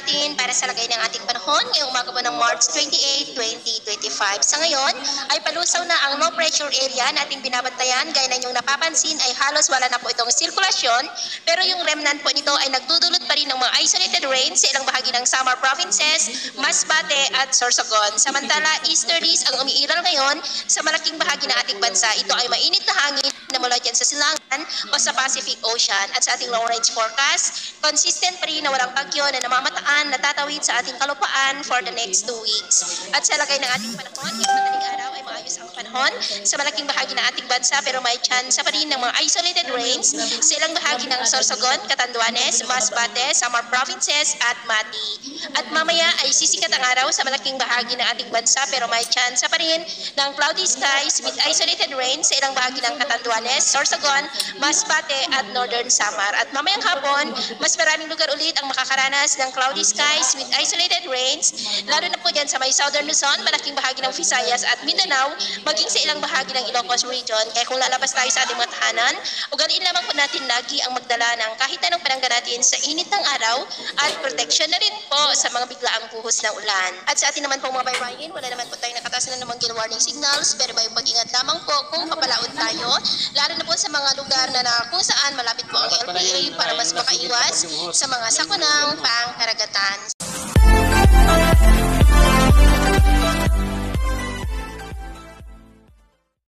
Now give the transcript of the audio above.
natin para sa lagay ng ating panahon ngayong umaga po ng March 28, 2025. Sa ngayon ay palusaw na ang low pressure area na ating binabantayan. Gaya na inyong napapansin ay halos wala na po itong sirkulasyon, pero yung remnant po nito ay nagdudulot pa rin ng mga isolated rain sa ilang bahagi ng Samar Provinces, Masbate at Sorsogon. Samantala, easterlies ang umiiral ngayon sa malaking bahagi ng ating bansa. Ito ay mainit na hangin na mula dyan sa silangan o sa Pacific Ocean. At sa ating long range forecast, consistent pa rin na walang bagyo na namamataan na tatawid sa ating kalupaan for the next 2 weeks. At sa lagay ng ating panahon, ngayong madaling araw ay maayos ang panahon sa malaking bahagi ng ating bansa, pero may chance pa rin ng mga isolated rains sa ilang bahagi ng Sorsogon, Catanduanes, Masbate, Samar Provinces at Mati. At mamaya ay sisikat ang araw sa malaking bahagi ng ating bansa, pero may chance pa rin ng cloudy skies with isolated rains sa ilang bahagi ng Catanduanes, Sorsogon, Masbate at Northern Samar. At mamayang hapon, mas maraming lugar ulit ang makakaranas ng cloudy skies with isolated rains, lalo na po dyan sa may Southern Luzon, malaking bahagi ng Visayas at Mindanao, maging sa ilang bahagi ng Ilocos Region. Kaya kung lalabas tayo sa ating mga tahanan, ugaliin lamang po natin lagi ang magdala ng kahit anong panangga natin sa init ng araw at protection na rin po sa mga biglaang buhos ng ulan. At sa atin naman po mga baybayin, wala naman po tayong nakataas na namang warning signals, pero may pag-ingat lamang po kung papalaot tayo, lalo na po sa mga lugar na kung saan malapit po ang LPA para mas makaiwas sa mga sakunang pangkaragatan.